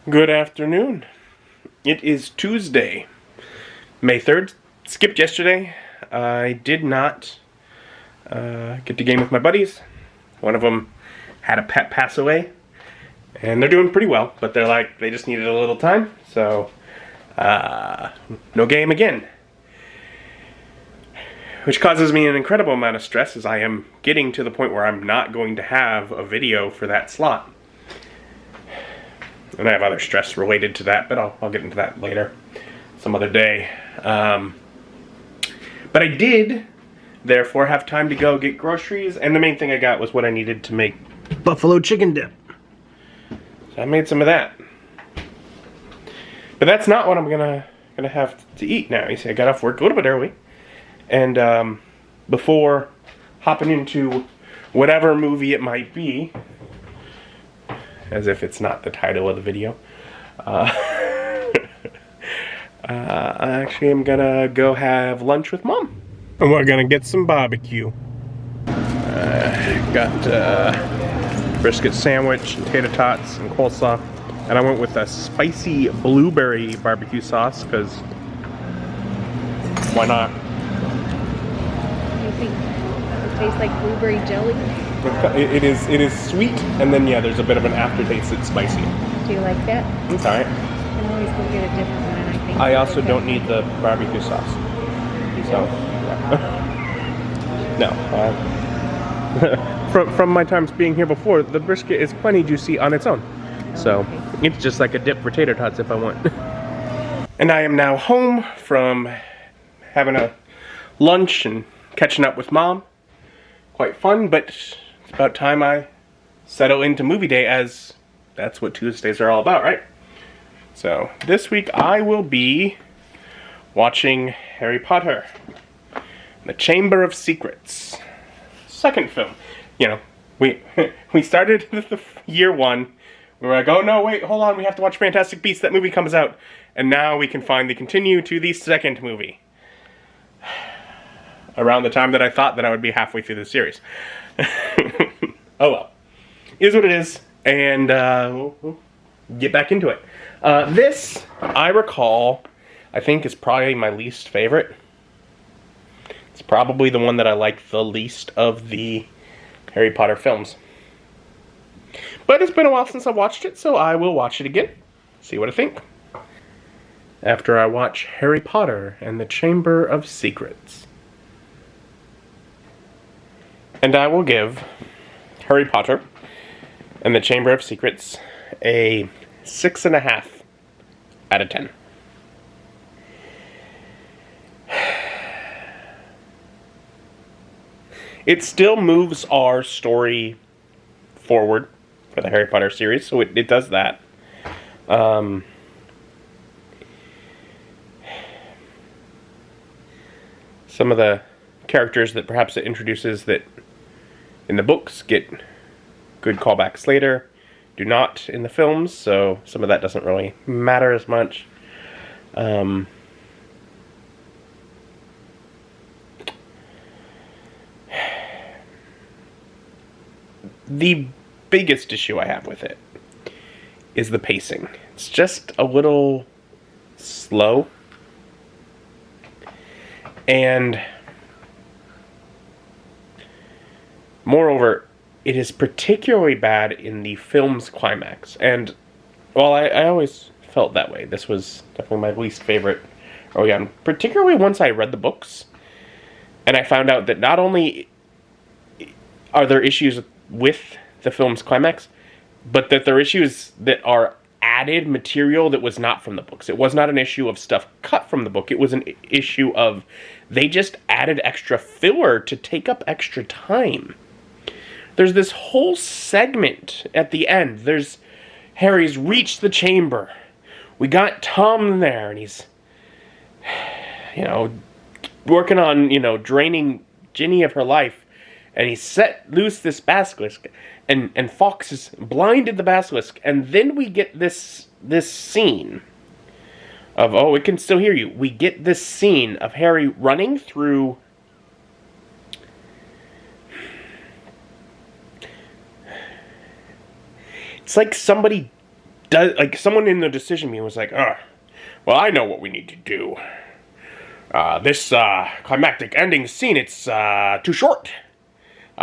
Good afternoon. It is Tuesday, May 3rd. Skipped yesterday. I did not get to game with my buddies. One of them had a pet pass away, and they're doing pretty well, but they just needed a little time, so no game again. Which causes me an incredible amount of stress as I am getting to the point where I'm not going to have a video for that slot. And I have other stress related to that, but I'll get into that later, some other day. But I did, therefore, have time to go get groceries, and the main thing I got was what I needed to make buffalo chicken dip. So I made some of that. But that's not what I'm gonna have to eat now. You see, I got off work a little bit early, and before hopping into whatever movie it might be, as if it's not the title of the video, actually I'm gonna go have lunch with Mom. And we're gonna get some barbecue. Got brisket sandwich, tater tots, and coleslaw. And I went with a spicy blueberry barbecue sauce, because why not? You think it tastes like blueberry jelly? It is sweet, and then yeah, there's a bit of an aftertaste that's spicy. Do you like that? It's alright. I can always go get a different one, I think. I also don't need the barbecue sauce. So, yeah. No. From my times being here before, the brisket is plenty juicy on its own. So, it's just like a dip for tater tots if I want. And I am now home from having a lunch and catching up with Mom. Quite fun, but it's about time I settle into movie day, as that's what Tuesdays are all about, right? So, this week I will be watching Harry Potter, The Chamber of Secrets. Second film. You know, we started the year one. We were like, oh no, wait, hold on, we have to watch Fantastic Beasts. That movie comes out. And now we can finally continue to the second movie. Around the time that I thought that I would be halfway through the series. Oh well. Is what it is. And we'll get back into it. This, I recall, I think is probably my least favorite. It's probably the one that I like the least of the Harry Potter films. But it's been a while since I watched it, so I will watch it again. See what I think. After I watch Harry Potter and the Chamber of Secrets. And I will give Harry Potter and the Chamber of Secrets a 6.5 out of 10. It still moves our story forward for the Harry Potter series, so it does that. Some of the characters that perhaps it introduces that in the books get good callbacks later do not in the films, so some of that doesn't really matter as much. The biggest issue I have with it is the pacing. It's just a little slow. And moreover, it is particularly bad in the film's climax. And, well, I always felt that way. This was definitely my least favorite early on. Particularly once I read the books. And I found out that not only are there issues with the film's climax, but that there are issues that are added material that was not from the books. It was not an issue of stuff cut from the book. It was an issue of they just added extra filler to take up extra time. There's this whole segment at the end. There's Harry's reached the chamber. We got Tom there, and he's, working on, draining Ginny of her life. And he set loose this basilisk, and Fawkes has blinded the basilisk, and then we get this scene of, oh, it can still hear you. We get this scene of Harry running through It's like somebody like someone in the decision meeting was like, well, I know what we need to do. This climactic ending scene, it's too short.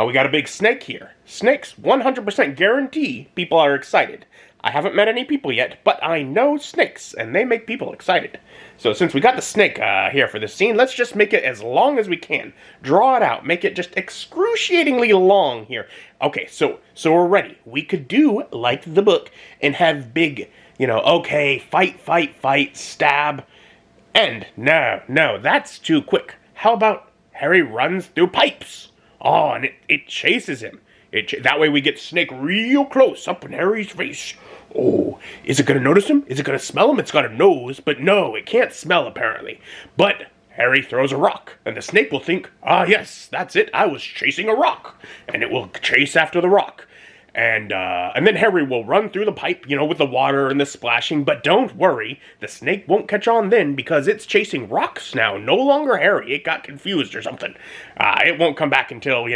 We got a big snake here. Snakes 100% guarantee people are excited. I haven't met any people yet, but I know snakes, and they make people excited. So since we got the snake here for this scene, let's just make it as long as we can. Draw it out. Make it just excruciatingly long here. Okay, so we're ready. We could do like the book and have big, okay, fight, stab, end. No, that's too quick. How about Harry runs through pipes? Oh, and it chases him. That way we get Snake real close up in Harry's face. Oh, is it going to notice him? Is it going to smell him? It's got a nose, but no, it can't smell apparently. But Harry throws a rock, and the snake will think, yes, that's it, I was chasing a rock. And it will chase after the rock. And then Harry will run through the pipe, with the water and the splashing. But don't worry, the snake won't catch on then because it's chasing rocks now. No longer Harry. It got confused or something. It won't come back until,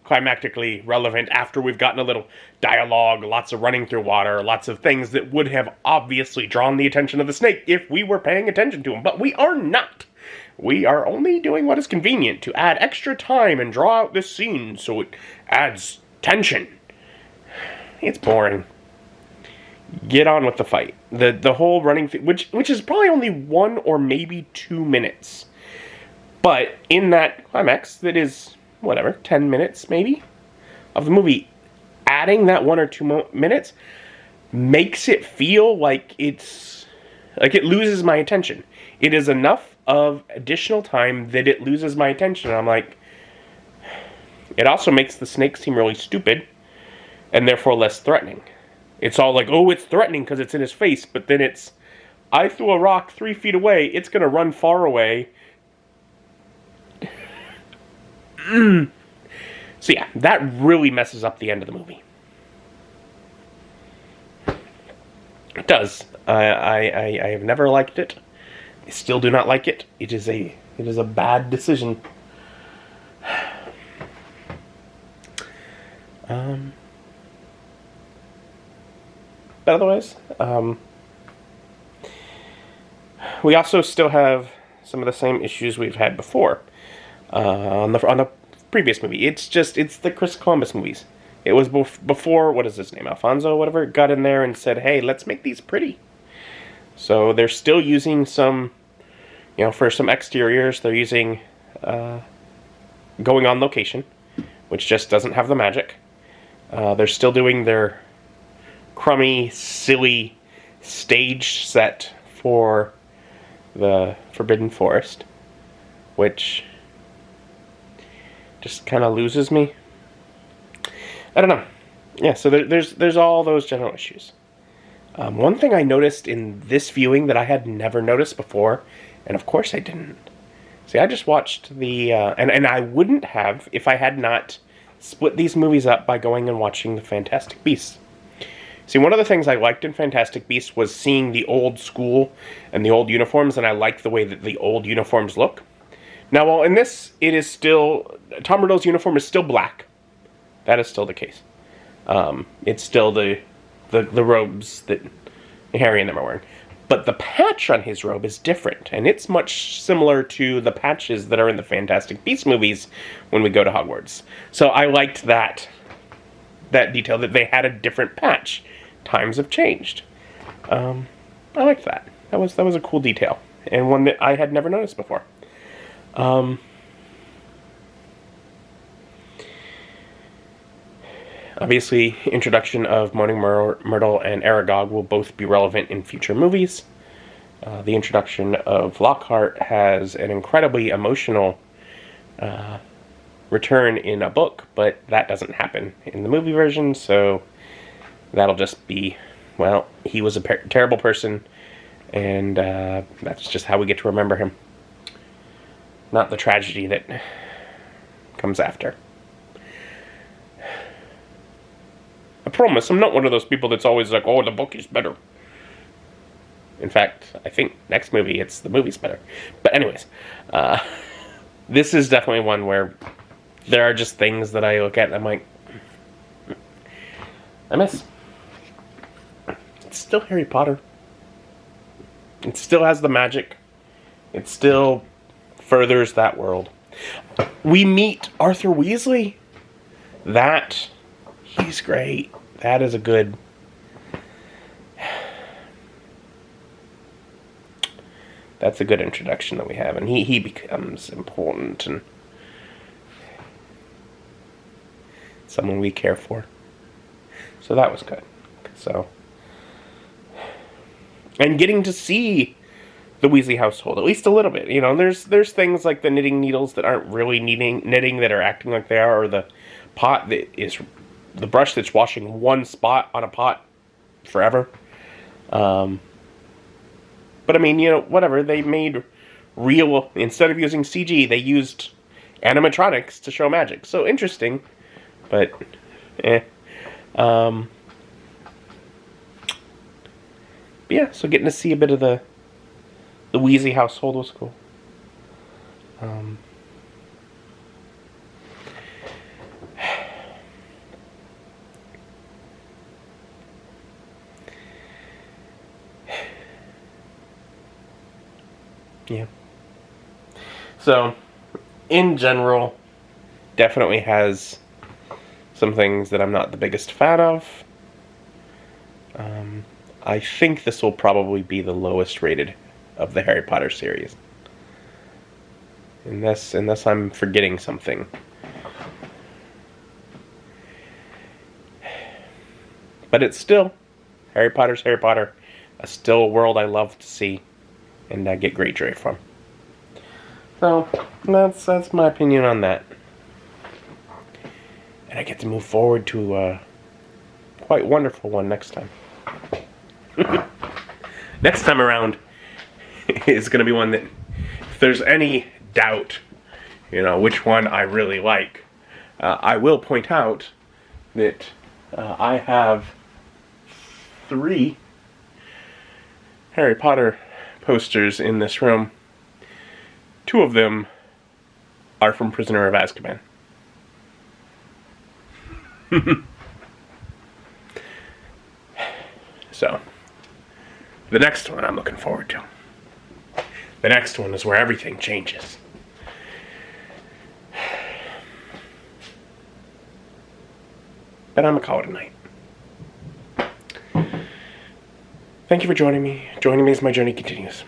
climactically relevant after we've gotten a little dialogue, lots of running through water, lots of things that would have obviously drawn the attention of the snake if we were paying attention to him. But we are not. We are only doing what is convenient to add extra time and draw out this scene so it adds tension. It's boring. Get on with the fight. The whole running thing, which is probably only 1 or maybe 2 minutes. But in that climax, that is, 10 minutes maybe, of the movie, adding that 1 or 2 minutes makes it feel like it loses my attention. It is enough of additional time that it loses my attention. I'm like, it also makes the snake seem really stupid and therefore less threatening. It's all like, it's threatening because it's in his face, but then it's, I threw a rock 3 feet away, it's going to run far away. So yeah, that really messes up the end of the movie. It does. I have never liked it. I still do not like it. It is a bad decision. But otherwise, we also still have some of the same issues we've had before on the previous movie. It's the Chris Columbus movies. It was before, what is his name, Alfonso, whatever, got in there and said, hey, let's make these pretty. So they're still using some, for some exteriors, they're using going on location, which just doesn't have the magic. They're still doing their crummy, silly stage set for the Forbidden Forest, which just kind of loses me. I don't know. Yeah, so there's all those general issues. One thing I noticed in this viewing that I had never noticed before, and of course I didn't. See, I just watched the, and I wouldn't have if I had not split these movies up by going and watching the Fantastic Beasts. See, one of the things I liked in Fantastic Beasts was seeing the old school and the old uniforms, and I like the way that the old uniforms look. Now, while in this, it is still, Tom Riddle's uniform is still black. That is still the case. It's still the robes that Harry and them are wearing. But the patch on his robe is different, and it's much similar to the patches that are in the Fantastic Beasts movies when we go to Hogwarts. So I liked that detail, that they had a different patch. Times have changed. I liked that. That was a cool detail, and one that I had never noticed before. Obviously, introduction of Moaning Myrtle and Aragog will both be relevant in future movies. The introduction of Lockhart has an incredibly emotional return in a book, but that doesn't happen in the movie version, so that'll just be, well, he was a terrible person, and that's just how we get to remember him. Not the tragedy that comes after. I promise, I'm not one of those people that's always like, oh, the book is better. In fact, I think next movie, it's the movie's better. But anyways, this is definitely one where there are just things that I look at and I'm like, I miss. it's still Harry Potter. It still has the magic. It still furthers that world. We meet Arthur Weasley. He's great. That is a good... That's a good introduction that we have. And he becomes important and someone we care for. So that was good. So... And getting to see the Weasley household, at least a little bit. You know, there's things like the knitting needles that aren't really knitting that are acting like they are, or the pot that is the brush that's washing one spot on a pot forever. But I mean, you know, whatever. They made real, instead of using CG, they used animatronics to show magic. So interesting, but yeah, so getting to see a bit of the Weasley household was cool. Yeah. So, in general, definitely has some things that I'm not the biggest fan of. I think this will probably be the lowest rated of the Harry Potter series. Unless I'm forgetting something. But it's still, Harry Potter's Harry Potter. Still a world I love to see and I get great joy from. So, that's my opinion on that. And I get to move forward to a quite wonderful one next time. Next time around is going to be one that, if there's any doubt, you know, which one I really like, I will point out that I have 3 Harry Potter posters in this room. 2 of them are from Prisoner of Azkaban. So, the next one I'm looking forward to. The next one is where everything changes. But I'm gonna call it a night. Thank you for joining me. Joining me as my journey continues.